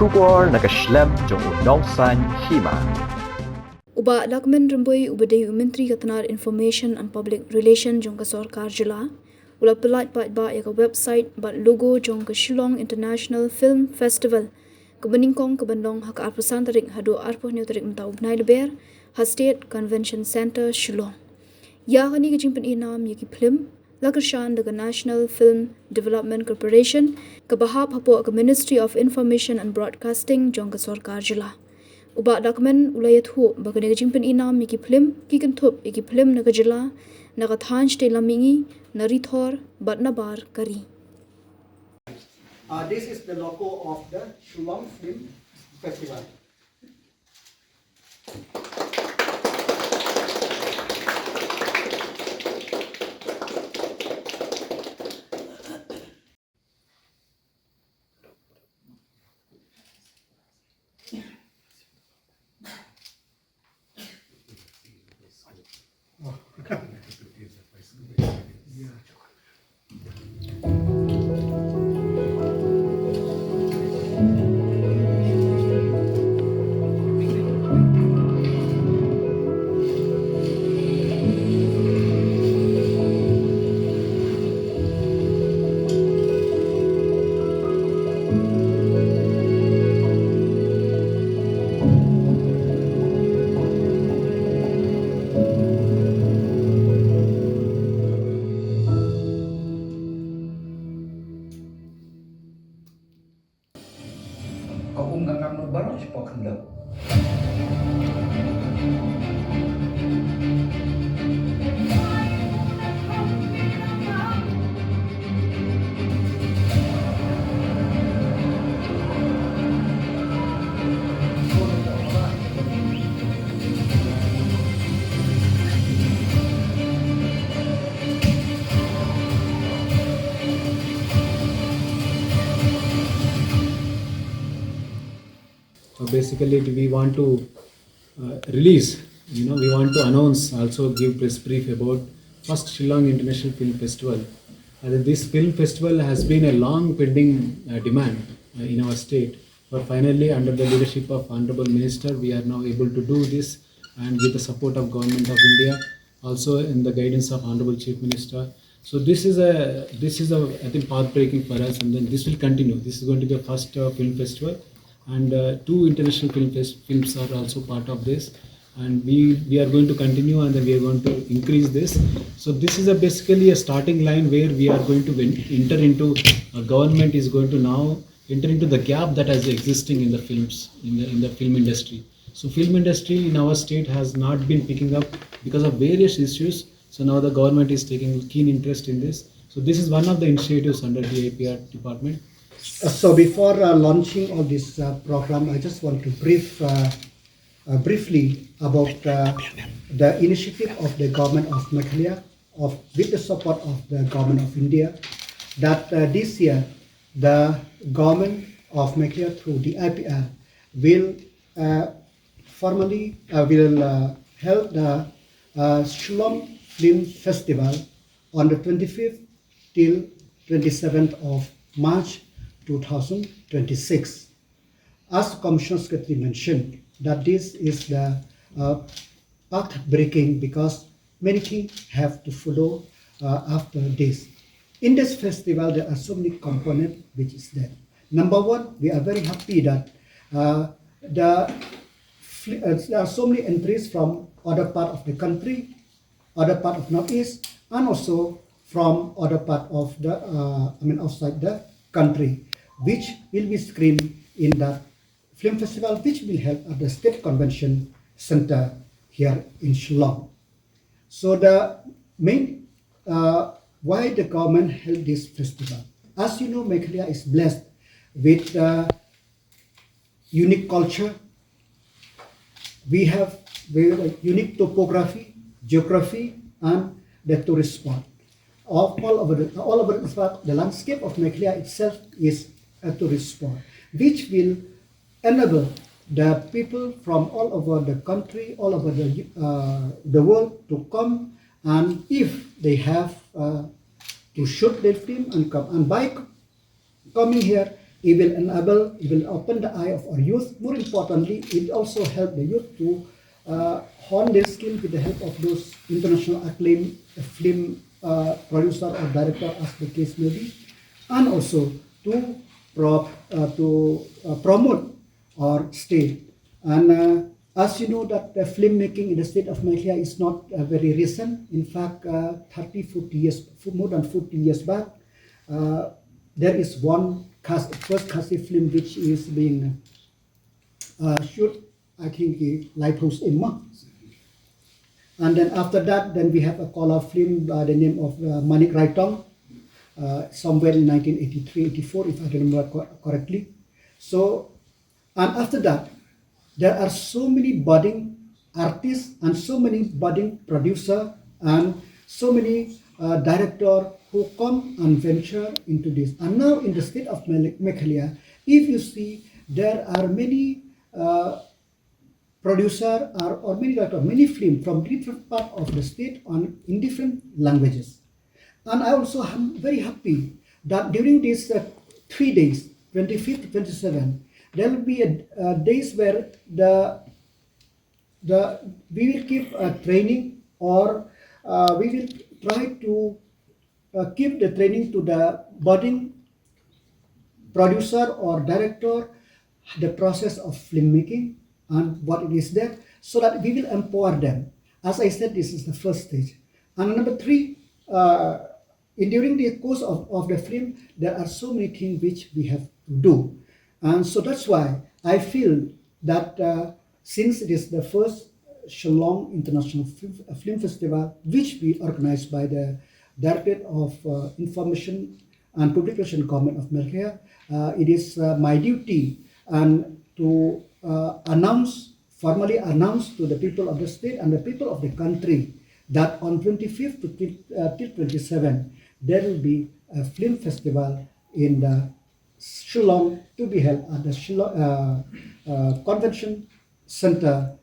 Shubor nakaslem jong unongsan Hima. Uba Lahkmen Ramboi ubadei Menteri Katanar Information and Public Relation jong ka Sarkar Jila. Ula Pyllait ba ya ka website ba logo jong ka Shillong International Film Festival. Ka Nyngkong ka bandong haka arpasan tarik hado arpo new tarik mta ubnai leber ha State Convention Center Shillong. Ya kani ka jingpen inam yaki film Lakershan daga National Film Development Corporation ka bahap hapo ka Ministry of Information and Broadcasting jong ka Sarkar Jila. Uba Lahkmen ulayat hu baga nega jingpen inam yaki film kikan thup yaki film naga jila naga thanj te lamingi narithor batnabar kari. This is the logo of the Shillong Film Festival. Kung ngangang baru cepat kendap. Basically, we want to release, we want to announce, also give press brief about first Shillong International Film Festival. This film festival has been a long pending demand in our state, but finally under the leadership of Honorable Minister, we are now able to do this, and with the support of Government of India, also in the guidance of Honorable Chief Minister. So this is a I think path breaking for us, and then this will continue. This is going to be the first film festival. And two international films are also part of this, and we are going to continue, and then we are going to increase this. So this is basically a starting line where we are going to enter into, government is going to now enter into the gap that is existing in the films, in the film industry. So film industry in our state has not been picking up because of various issues. So now the government is taking keen interest in this. So this is one of the initiatives under the APR department. So before launching all this program, I just want to briefly about the initiative of the government of Meghalaya, with the support of the government of India, that this year the government of Meghalaya through the IPR will formally held the Shillong Film Festival on the 25th till 27th of March 2026. As the Commissioner Secretary mentioned, that this is the path breaking because many things have to follow after this. In this festival, there are so many components which is there. Number one, we are very happy that there are so many entries from other part of the country, other part of Northeast, and also from other part of the outside the country, which will be screened in that film festival, which will held at the State Convention Center here in Shillong. So the main why the government held this festival. As you know, Meghalaya is blessed with unique culture. We have very unique topography, geography, and the tourist spot. All over the landscape of Meghalaya itself is a tourist spot, which will enable the people from all over the country, all over the world to come, and if they have to shoot their film and come, and by coming here, It will enable, it will open the eye of our youth. More importantly, it also help the youth to hone their skill with the help of those international acclaimed film producer or director, as the case may be, and also to promote our state. And as you know that the filmmaking in the state of Meghalaya is not very recent. In fact, 30, 40 years, more than 40 years back, there is one first Khasi film which is being shoot, I think, Lighthouse Imma. And then after that, then we have a color film by the name of Manik Raitong, somewhere in 1983-84, if I remember correctly. So, and after that, there are so many budding artists and so many budding producer and so many director who come and venture into this. And now in the state of Meghalaya, if you see, there are many producer or many director, many film from different part of the state in different languages. And I also am very happy that during these 3 days, 25th to 27th, there will be days where we will keep training, or we will try to keep the training to the budding producer or director, the process of filmmaking and what it is there, so that we will empower them. As I said, this is the first stage. And number 3, during the course of the film, there are so many things which we have to do. And so that's why I feel that since it is the first Shillong International Film Festival, which we organized by the Directorate of Information and Publication Government of Meghalaya, it is my duty and to formally announce to the people of the state and the people of the country that on 25th till 27th, there will be a film festival in the Shillong to be held at the Shillong Convention Center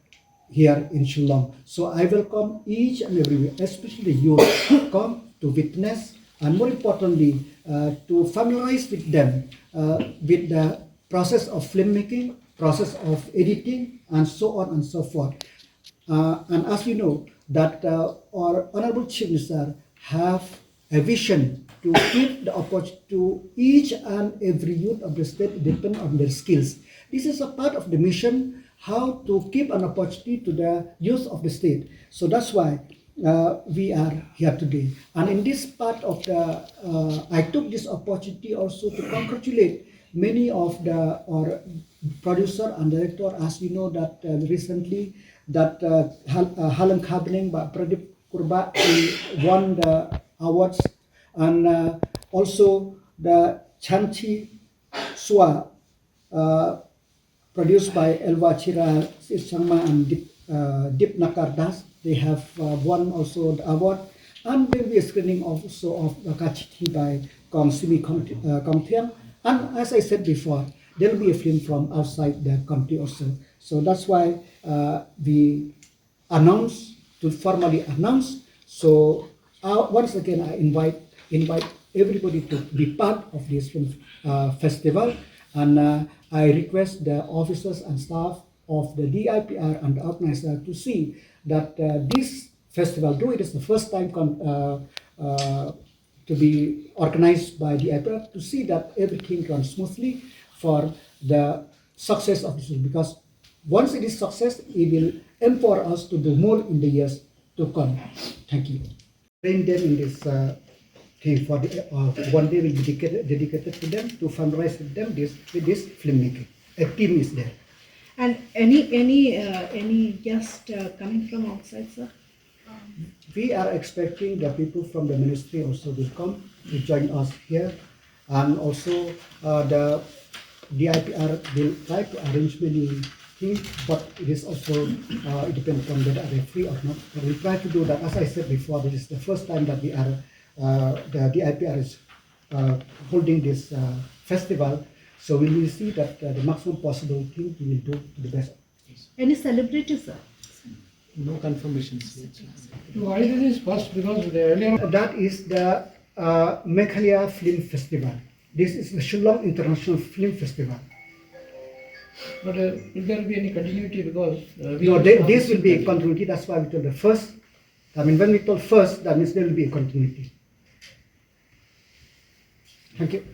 here in Shillong. So I welcome each and every, especially the youth, come to witness and more importantly to familiarize with them with the process of filmmaking, process of editing, and so on and so forth. And as you know, that our Honorable Chief Minister have a vision to give the opportunity to each and every youth of the state depend on their skills. This is a part of the mission, how to give an opportunity to the youth of the state. So that's why we are here today. And in this part of the, I took this opportunity also to congratulate many of our producer and director. As you know that recently that Lahkmen by Pradeep Kurba won the awards, and also the Chanchi Swa produced by Elva Chira Sangma and Deep Nakardas. They have won also the award, and there will be a screening also of Kachiti by Kong Simi Kongtiang. And as I said before, there will be a film from outside the country also. So that's why we formally announce. So once again, I invite everybody to be part of this film festival, and I request the officers and staff of the DIPR and the organizer to see that this festival, though it is the first time to be organized by the DIPR, to see that everything runs smoothly for the success of this, because once it is success, it will empower us to do more in the years to come. Thank you. Train them in this thing for the one day will be dedicated to them to fundraise with them with this filmmaking. A team is there. And any guest coming from outside, sir? We are expecting the people from the ministry also will come to join us here, and also the DIPR will try to arrange many things, but it is also it depends on whether they are free or not. But we try to do that. As I said before, this is the first time that we are the DIPR is holding this festival, so we will see that the maximum possible thing we will do to the best. Any celebrities, sir? No confirmations yet. Why this is first? Because the earlier That is the Meghalaya Film Festival. This is the Shillong International Film Festival. But will there be any continuity because This will be a continuity. That's why we told the first. I mean, when we told first, that means there will be a continuity. Thank you.